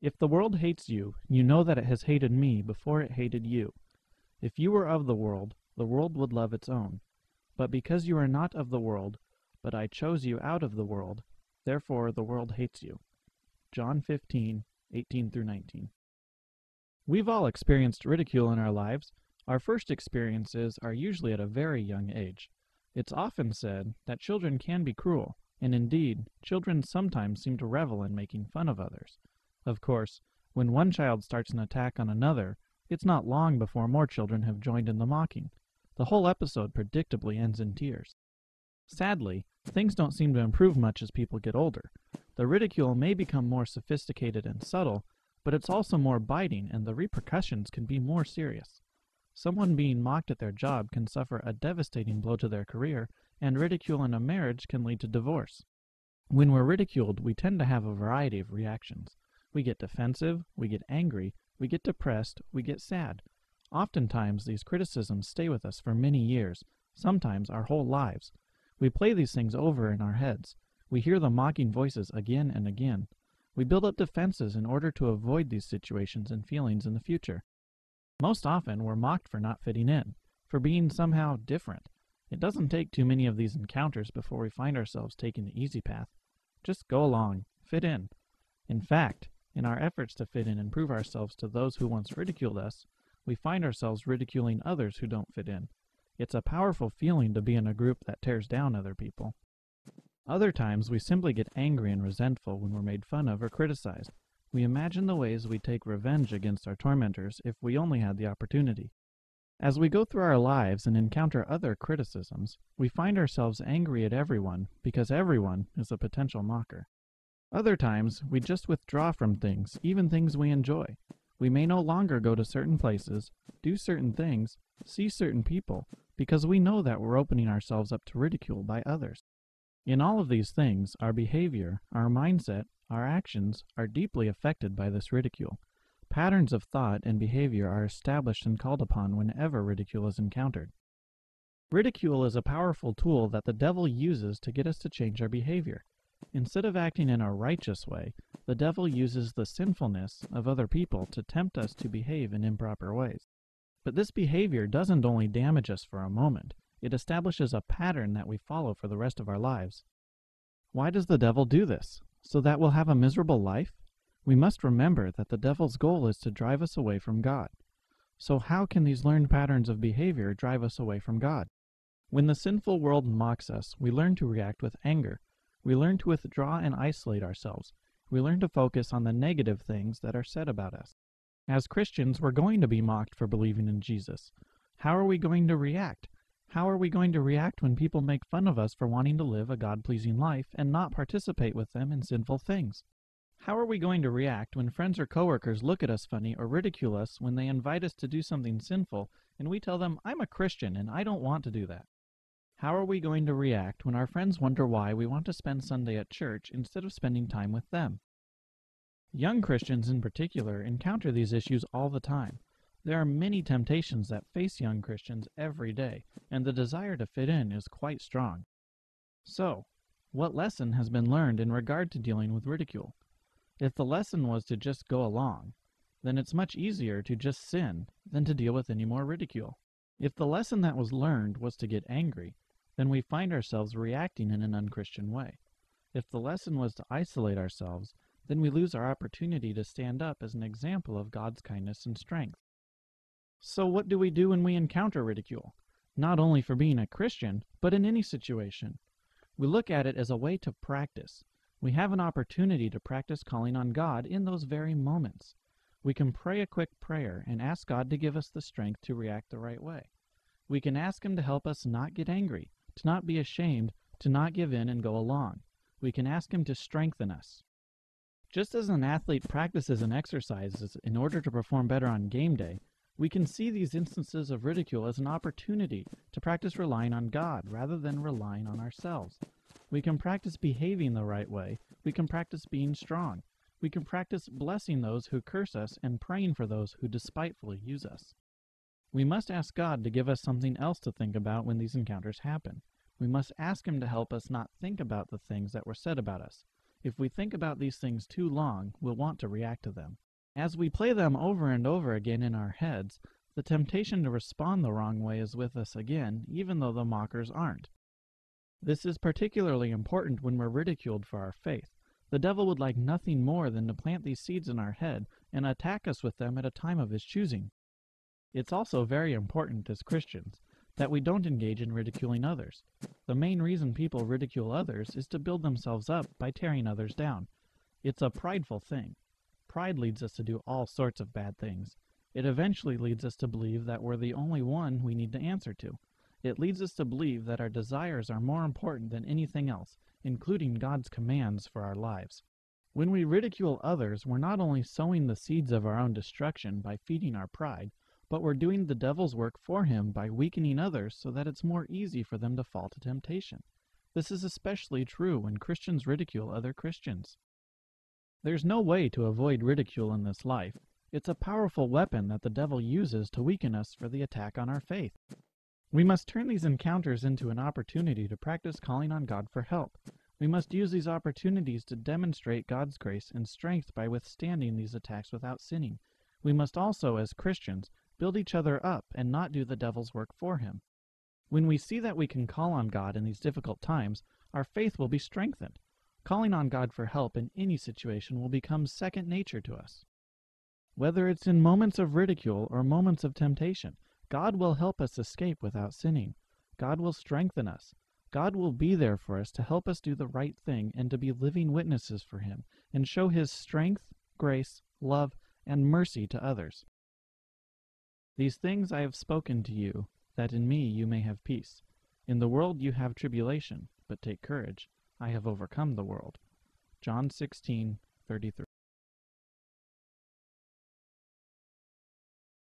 If the world hates you, you know that it has hated me before it hated you. If you were of the world would love its own. But because you are not of the world, but I chose you out of the world, therefore the world hates you. John 15:18-19. We've all experienced ridicule in our lives. Our first experiences are usually at a very young age. It's often said that children can be cruel, and indeed, children sometimes seem to revel in making fun of others. Of course, when one child starts an attack on another, it's not long before more children have joined in the mocking. The whole episode predictably ends in tears. Sadly, things don't seem to improve much as people get older. The ridicule may become more sophisticated and subtle, but it's also more biting, and the repercussions can be more serious. Someone being mocked at their job can suffer a devastating blow to their career, and ridicule in a marriage can lead to divorce. When we're ridiculed, we tend to have a variety of reactions. We get defensive, we get angry, we get depressed, we get sad. Oftentimes, these criticisms stay with us for many years, sometimes our whole lives. We play these things over in our heads. We hear the mocking voices again and again. We build up defenses in order to avoid these situations and feelings in the future. Most often, we're mocked for not fitting in, for being somehow different. It doesn't take too many of these encounters before we find ourselves taking the easy path. Just go along, fit in. In fact, in our efforts to fit in and prove ourselves to those who once ridiculed us, we find ourselves ridiculing others who don't fit in. It's a powerful feeling to be in a group that tears down other people. Other times, we simply get angry and resentful when we're made fun of or criticized. We imagine the ways we'd take revenge against our tormentors if we only had the opportunity. As we go through our lives and encounter other criticisms, we find ourselves angry at everyone because everyone is a potential mocker. Other times, we just withdraw from things, even things we enjoy. We may no longer go to certain places, do certain things, see certain people, because we know that we're opening ourselves up to ridicule by others. In all of these things, our behavior, our mindset, our actions are deeply affected by this ridicule. Patterns of thought and behavior are established and called upon whenever ridicule is encountered. Ridicule is a powerful tool that the devil uses to get us to change our behavior. Instead of acting in a righteous way, the devil uses the sinfulness of other people to tempt us to behave in improper ways. But this behavior doesn't only damage us for a moment, it establishes a pattern that we follow for the rest of our lives. Why does the devil do this? So that we'll have a miserable life? We must remember that the devil's goal is to drive us away from God. So how can these learned patterns of behavior drive us away from God? When the sinful world mocks us, we learn to react with anger. We learn to withdraw and isolate ourselves. We learn to focus on the negative things that are said about us. As Christians, we're going to be mocked for believing in Jesus. How are we going to react? How are we going to react when people make fun of us for wanting to live a God-pleasing life and not participate with them in sinful things? How are we going to react when friends or coworkers look at us funny or ridicule us when they invite us to do something sinful and we tell them, "I'm a Christian and I don't want to do that"? How are we going to react when our friends wonder why we want to spend Sunday at church instead of spending time with them? Young Christians in particular encounter these issues all the time. There are many temptations that face young Christians every day, and the desire to fit in is quite strong. So, what lesson has been learned in regard to dealing with ridicule? If the lesson was to just go along, then it's much easier to just sin than to deal with any more ridicule. If the lesson that was learned was to get angry, then we find ourselves reacting in an unchristian way. If the lesson was to isolate ourselves, then we lose our opportunity to stand up as an example of God's kindness and strength. So what do we do when we encounter ridicule? Not only for being a Christian, but in any situation. We look at it as a way to practice. We have an opportunity to practice calling on God in those very moments. We can pray a quick prayer and ask God to give us the strength to react the right way. We can ask Him to help us not get angry, to not be ashamed, to not give in and go along. We can ask Him to strengthen us. Just as an athlete practices and exercises in order to perform better on game day, we can see these instances of ridicule as an opportunity to practice relying on God rather than relying on ourselves. We can practice behaving the right way. We can practice being strong. We can practice blessing those who curse us and praying for those who despitefully use us. We must ask God to give us something else to think about when these encounters happen. We must ask Him to help us not think about the things that were said about us. If we think about these things too long, we'll want to react to them. As we play them over and over again in our heads, the temptation to respond the wrong way is with us again, even though the mockers aren't. This is particularly important when we're ridiculed for our faith. The devil would like nothing more than to plant these seeds in our head and attack us with them at a time of his choosing. It's also very important as Christians that we don't engage in ridiculing others. The main reason people ridicule others is to build themselves up by tearing others down. It's a prideful thing. Pride leads us to do all sorts of bad things. It eventually leads us to believe that we're the only one we need to answer to. It leads us to believe that our desires are more important than anything else, including God's commands for our lives. When we ridicule others, we're not only sowing the seeds of our own destruction by feeding our pride, but we're doing the devil's work for him by weakening others so that it's more easy for them to fall to temptation. This is especially true when Christians ridicule other Christians. There's no way to avoid ridicule in this life. It's a powerful weapon that the devil uses to weaken us for the attack on our faith. We must turn these encounters into an opportunity to practice calling on God for help. We must use these opportunities to demonstrate God's grace and strength by withstanding these attacks without sinning. We must also, as Christians, build each other up and not do the devil's work for him. When we see that we can call on God in these difficult times, our faith will be strengthened. Calling on God for help in any situation will become second nature to us. Whether it's in moments of ridicule or moments of temptation, God will help us escape without sinning. God will strengthen us. God will be there for us to help us do the right thing and to be living witnesses for Him and show His strength, grace, love, and mercy to others. These things I have spoken to you, that in me you may have peace. In the world you have tribulation, but take courage. I have overcome the world. John 16:33.